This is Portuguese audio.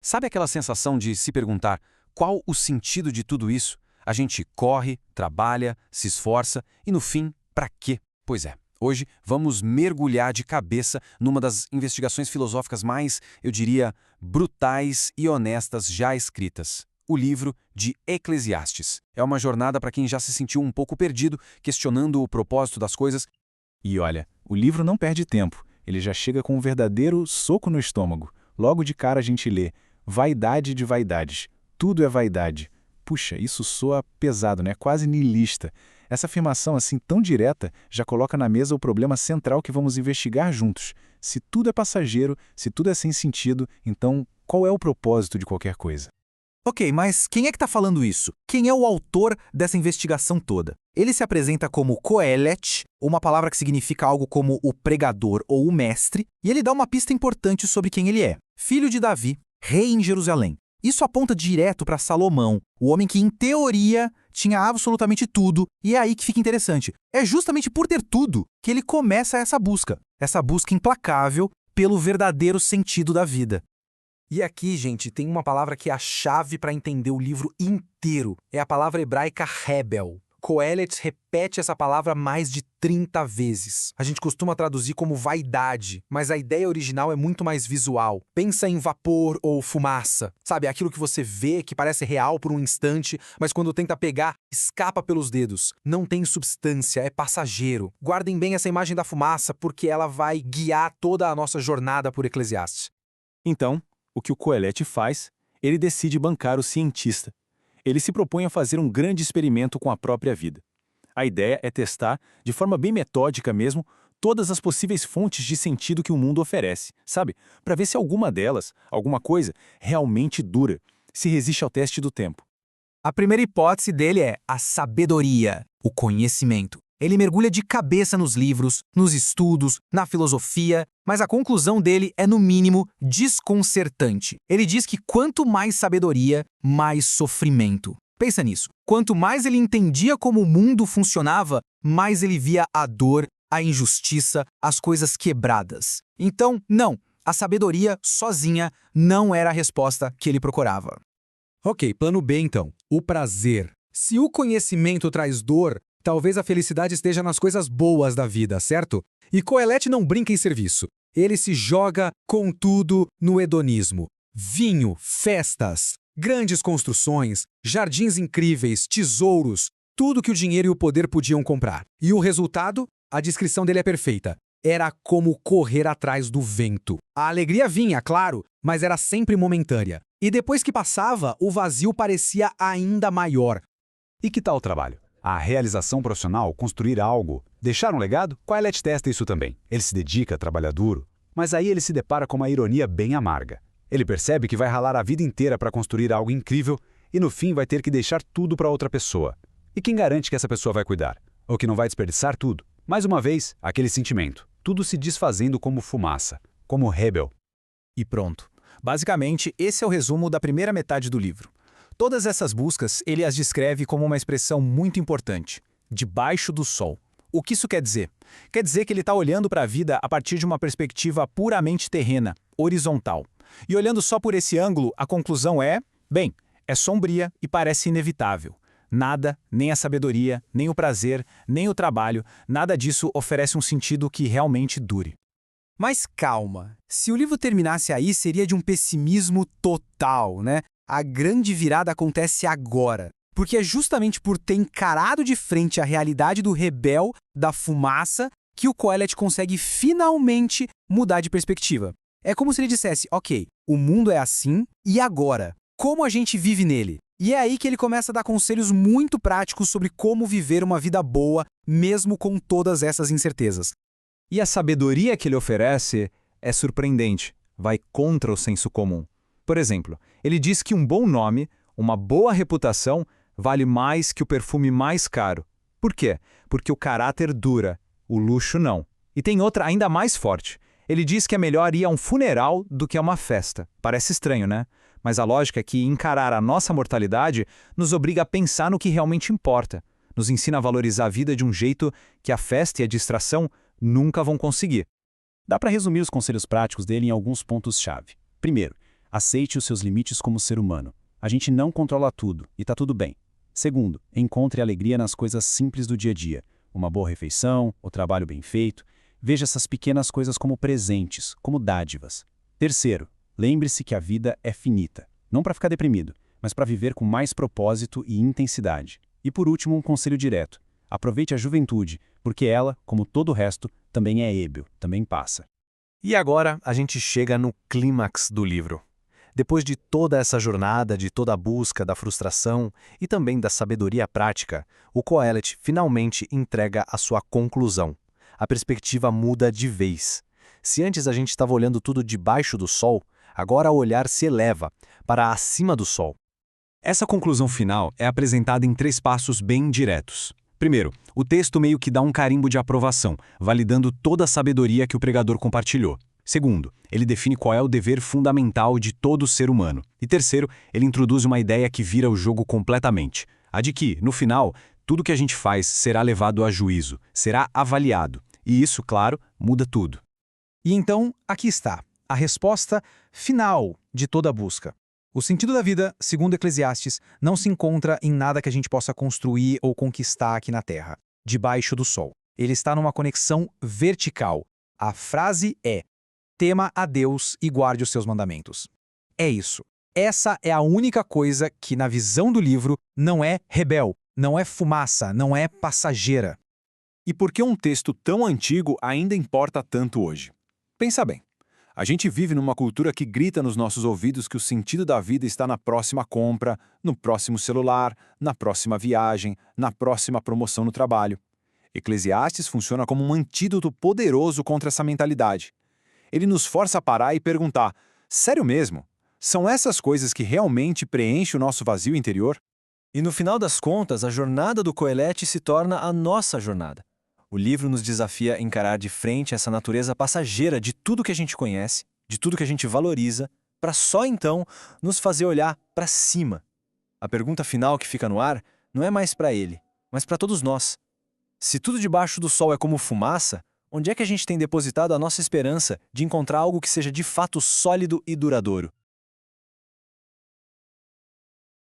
Sabe aquela sensação de se perguntar qual o sentido de tudo isso? A gente corre, trabalha, se esforça e, no fim, para quê? Pois é, hoje vamos mergulhar de cabeça numa das investigações filosóficas mais, eu diria, brutais e honestas já escritas. O livro de Eclesiastes. É uma jornada para quem já se sentiu um pouco perdido, questionando o propósito das coisas. E olha, o livro não perde tempo, ele já chega com um verdadeiro soco no estômago. Logo de cara a gente lê: vaidade de vaidades, tudo é vaidade. Puxa, isso soa pesado, né? Quase niilista. Essa afirmação assim tão direta já coloca na mesa o problema central que vamos investigar juntos. Se tudo é passageiro, se tudo é sem sentido, então qual é o propósito de qualquer coisa? Ok, mas quem é que está falando isso? Quem é o autor dessa investigação toda? Ele se apresenta como Coelet, uma palavra que significa algo como o pregador ou o mestre, e ele dá uma pista importante sobre quem ele é. Filho de Davi, rei em Jerusalém. Isso aponta direto para Salomão, o homem que, em teoria, tinha absolutamente tudo, e é aí que fica interessante. É justamente por ter tudo que ele começa essa busca implacável pelo verdadeiro sentido da vida. E aqui, gente, tem uma palavra que é a chave para entender o livro inteiro. É a palavra hebraica rebel. Coelet repete essa palavra mais de 30 vezes. A gente costuma traduzir como vaidade, mas a ideia original é muito mais visual. Pensa em vapor ou fumaça. Sabe, aquilo que você vê que parece real por um instante, mas quando tenta pegar, escapa pelos dedos. Não tem substância, é passageiro. Guardem bem essa imagem da fumaça, porque ela vai guiar toda a nossa jornada por Eclesiastes. Então, o que o Coelet faz? Ele decide bancar o cientista. Ele se propõe a fazer um grande experimento com a própria vida. A ideia é testar, de forma bem metódica mesmo, todas as possíveis fontes de sentido que o mundo oferece, sabe? Para ver se alguma delas, alguma coisa, realmente dura, se resiste ao teste do tempo. A primeira hipótese dele é a sabedoria, o conhecimento. Ele mergulha de cabeça nos livros, nos estudos, na filosofia, mas a conclusão dele é, no mínimo, desconcertante. Ele diz que quanto mais sabedoria, mais sofrimento. Pensa nisso. Quanto mais ele entendia como o mundo funcionava, mais ele via a dor, a injustiça, as coisas quebradas. Então, não, a sabedoria sozinha não era a resposta que ele procurava. Ok, plano B então, o prazer. Se o conhecimento traz dor, talvez a felicidade esteja nas coisas boas da vida, certo? E Coelet não brinca em serviço. Ele se joga, contudo, no hedonismo. Vinho, festas, grandes construções, jardins incríveis, tesouros, tudo que o dinheiro e o poder podiam comprar. E o resultado? A descrição dele é perfeita. Era como correr atrás do vento. A alegria vinha, claro, mas era sempre momentânea. E depois que passava, o vazio parecia ainda maior. E que tal o trabalho? A realização profissional, construir algo, deixar um legado? Coelet testa isso também. Ele se dedica, trabalha duro, mas aí ele se depara com uma ironia bem amarga. Ele percebe que vai ralar a vida inteira para construir algo incrível e no fim vai ter que deixar tudo para outra pessoa. E quem garante que essa pessoa vai cuidar? Ou que não vai desperdiçar tudo? Mais uma vez, aquele sentimento. Tudo se desfazendo como fumaça, como rebel. E pronto. Basicamente, esse é o resumo da primeira metade do livro. Todas essas buscas, ele as descreve como uma expressão muito importante: debaixo do sol. O que isso quer dizer? Quer dizer que ele está olhando para a vida a partir de uma perspectiva puramente terrena, horizontal. E olhando só por esse ângulo, a conclusão é, bem, é sombria e parece inevitável. Nada, nem a sabedoria, nem o prazer, nem o trabalho, nada disso oferece um sentido que realmente dure. Mas calma, se o livro terminasse aí, seria de um pessimismo total, né? A grande virada acontece agora, porque é justamente por ter encarado de frente a realidade do rebel, da fumaça, que o Coelet consegue finalmente mudar de perspectiva. É como se ele dissesse, ok, o mundo é assim, e agora? Como a gente vive nele? E é aí que ele começa a dar conselhos muito práticos sobre como viver uma vida boa, mesmo com todas essas incertezas. E a sabedoria que ele oferece é surpreendente, vai contra o senso comum. Por exemplo, ele diz que um bom nome, uma boa reputação, vale mais que o perfume mais caro. Por quê? Porque o caráter dura, o luxo não. E tem outra ainda mais forte. Ele diz que é melhor ir a um funeral do que a uma festa. Parece estranho, né? Mas a lógica é que encarar a nossa mortalidade nos obriga a pensar no que realmente importa. Nos ensina a valorizar a vida de um jeito que a festa e a distração nunca vão conseguir. Dá para resumir os conselhos práticos dele em alguns pontos-chave. Primeiro, aceite os seus limites como ser humano. A gente não controla tudo, e tá tudo bem. Segundo, encontre alegria nas coisas simples do dia a dia. Uma boa refeição, o trabalho bem feito. Veja essas pequenas coisas como presentes, como dádivas. Terceiro, lembre-se que a vida é finita. Não para ficar deprimido, mas para viver com mais propósito e intensidade. E por último, um conselho direto. Aproveite a juventude, porque ela, como todo o resto, também é ébio, também passa. E agora a gente chega no clímax do livro. Depois de toda essa jornada, de toda a busca da frustração e também da sabedoria prática, o Kohelet finalmente entrega a sua conclusão. A perspectiva muda de vez. Se antes a gente estava olhando tudo debaixo do sol, agora o olhar se eleva para acima do sol. Essa conclusão final é apresentada em 3 passos bem diretos. Primeiro, o texto meio que dá um carimbo de aprovação, validando toda a sabedoria que o pregador compartilhou. Segundo, ele define qual é o dever fundamental de todo ser humano. E terceiro, ele introduz uma ideia que vira o jogo completamente. A de que, no final, tudo que a gente faz será levado a juízo, será avaliado. E isso, claro, muda tudo. E então, aqui está, a resposta final de toda a busca. O sentido da vida, segundo Eclesiastes, não se encontra em nada que a gente possa construir ou conquistar aqui na Terra, debaixo do sol. Ele está numa conexão vertical. A frase é: tema a Deus e guarde os seus mandamentos. É isso. Essa é a única coisa que, na visão do livro, não é rebel, não é fumaça, não é passageira. E por que um texto tão antigo ainda importa tanto hoje? Pensa bem. A gente vive numa cultura que grita nos nossos ouvidos que o sentido da vida está na próxima compra, no próximo celular, na próxima viagem, na próxima promoção no trabalho. Eclesiastes funciona como um antídoto poderoso contra essa mentalidade. Ele nos força a parar e perguntar: sério mesmo? São essas coisas que realmente preenchem o nosso vazio interior? E no final das contas, a jornada do Kohelet se torna a nossa jornada. O livro nos desafia a encarar de frente essa natureza passageira de tudo que a gente conhece, de tudo que a gente valoriza, para só então nos fazer olhar para cima. A pergunta final que fica no ar não é mais para ele, mas para todos nós. Se tudo debaixo do sol é como fumaça, onde é que a gente tem depositado a nossa esperança de encontrar algo que seja de fato sólido e duradouro?